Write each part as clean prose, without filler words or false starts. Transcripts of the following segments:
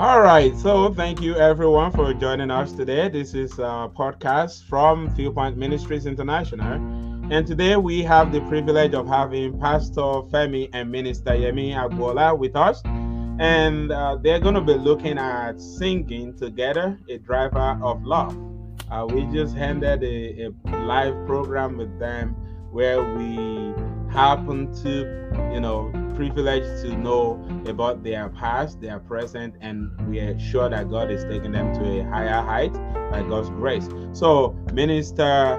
All right, so thank you everyone for joining us today. This is a podcast from Viewpoint Ministries International, and today we have the privilege of having Pastor Femi and Minister Yemi Agbola with us, and they're going to be looking at singing together, a driver of love. We just ended a live program with them where we happen to, privileged to know about their past, their present, and we are sure that God is taking them to a higher height by God's grace. So, Minister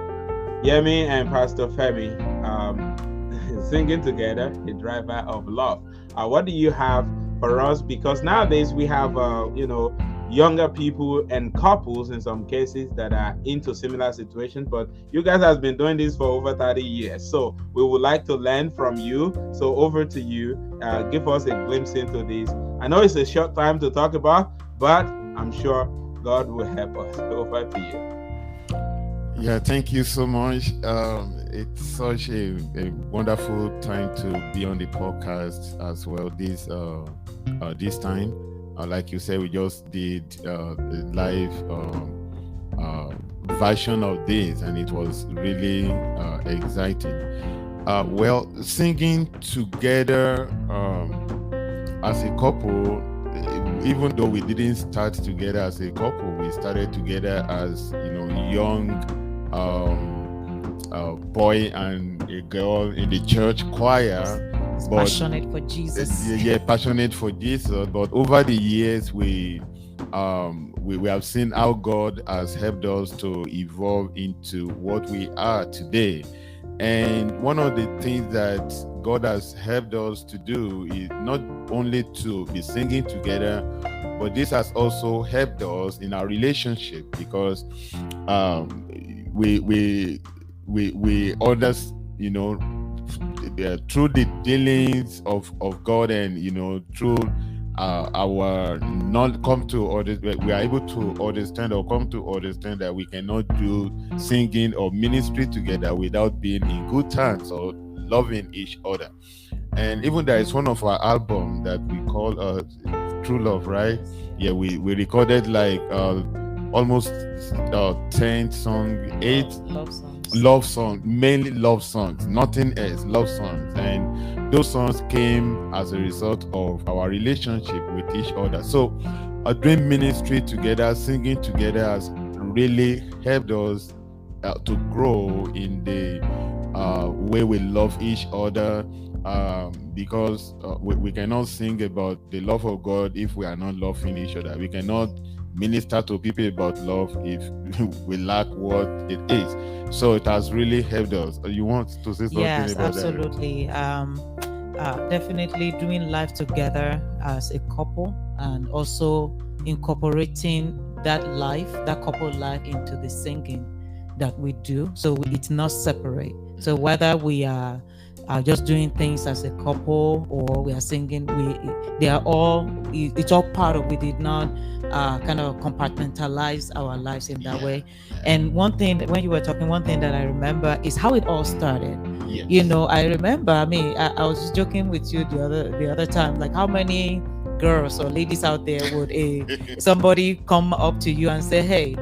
Yemi and Pastor Femi singing together, the driver of love. What do you have for us? Because nowadays we have, younger people and couples in some cases that are into similar situations, but you guys have been doing this for over 30 years, so we would like to learn from you. So over to you. Give us a glimpse into this. I know it's a short time to talk about, but I'm sure God will help us. Over to you. Yeah, thank you so much. It's such a wonderful time to be on the podcast as well this time. Like you said, we just did the live version of this, and it was really exciting. Well, singing together as a couple, even though we didn't start together as a couple, we started together as young boy and a girl in the church choir. Passionate for Jesus. Yeah, passionate for Jesus. But over the years, we have seen how God has helped us to evolve into what we are today. And one of the things that God has helped us to do is not only to be singing together, but this has also helped us in our relationship, because we understand, through the dealings of God, and through our not come to we are able to understand or come to understand that we cannot do singing or ministry together without being in good terms or loving each other. And even there is one of our album that we call True Love, right? Yeah, we recorded like almost 10 songs, 8 love songs, mainly love songs, nothing else, love songs. And those songs came as a result of our relationship with each other. So doing ministry together, singing together has really helped us to grow in the way we love each other, because we cannot sing about the love of God if we are not loving each other. We cannot minister to people about love if we lack what it is. So it has really helped us. You want to say something yes, about absolutely. Definitely doing life together as a couple, and also incorporating that couple life into the singing that we do, so it's not separate. So whether we are just doing things as a couple or we are singing, it's all part of. We did not kind of compartmentalize our lives in that way. And one thing, when you were talking, one thing that I remember is how it all started. Yes. I remember, I was just joking with you the other time, like how many girls or ladies out there would somebody come up to you and say, hey,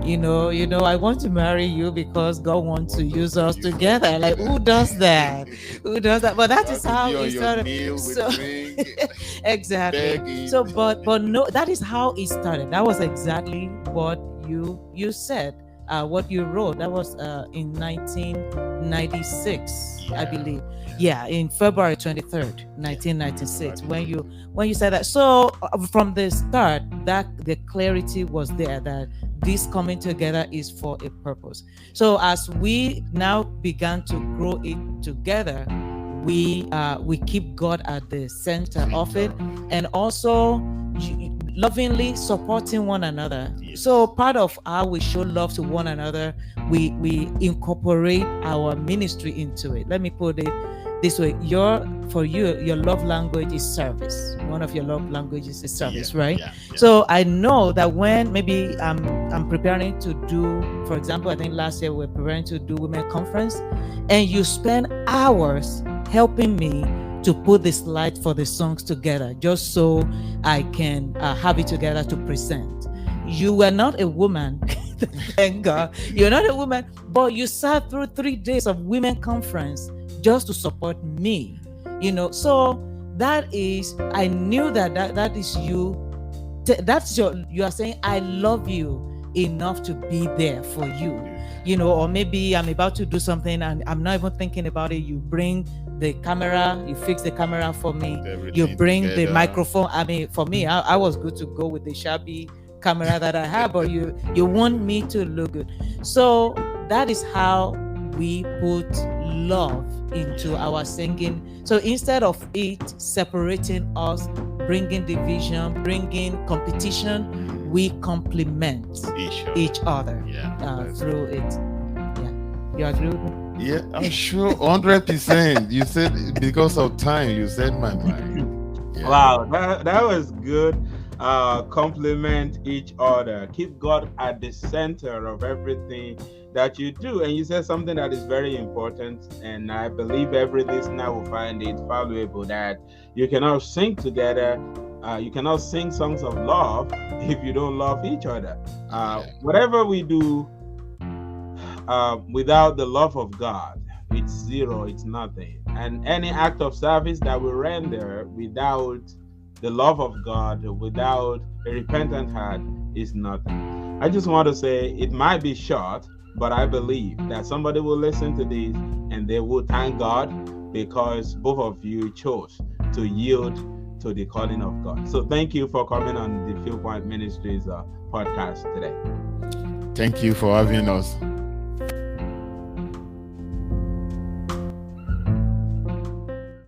I want to marry you because God wants to use us together. Like, who does that? But that is how it started. So, exactly. Begging. So, but no, that is how it started. That was exactly what you said. What you wrote. That was in 1996, I believe. Yeah, in February 23rd, 1996, when you said that. So from the start, that the clarity was there that this coming together is for a purpose. So as we now began to grow it together, we keep God at the center of it, and also lovingly supporting one another. Yes. So part of how we show love to one another, we incorporate our ministry into it. Let me put it this way: your love language is service. One of your love languages is service, right? Yeah. So I know that when maybe I'm preparing to do, for example, I think last year we were preparing to do women conference, and you spend hours helping me to put the slide for the songs together, just so I can have it together to present. You were not a woman, thank God. You're not a woman, but you sat through 3 days of women conference just to support me. So that is, I knew that is you. That's you are saying, I love you enough to be there for you. Or maybe I'm about to do something and I'm not even thinking about it. You bring the camera, you fix the camera for me, you bring the microphone. I mean, for me, I was good to go with the shabby camera that I have, but you want me to look good. So that is how we put love into our singing. So instead of it separating us, bringing division, bringing competition, we complement each other through it. Yeah, you agree with me? Yeah, I'm sure, 100%. You said, because of time, you said my mind. Yeah. Wow, that was good. Complement each other. Keep God at the center of everything that you do. And you said something that is very important, and I believe every listener will find it valuable, that you cannot sing together. You cannot sing songs of love if you don't love each other. Whatever we do without the love of God, it's zero, it's nothing. And any act of service that we render without the love of God, without a repentant heart, is nothing. I just want to say, it might be short, but I believe that somebody will listen to this and they will thank God, because both of you chose to yield to the calling of God. So thank you for coming on the Viewpoint Ministries podcast today. Thank you for having us.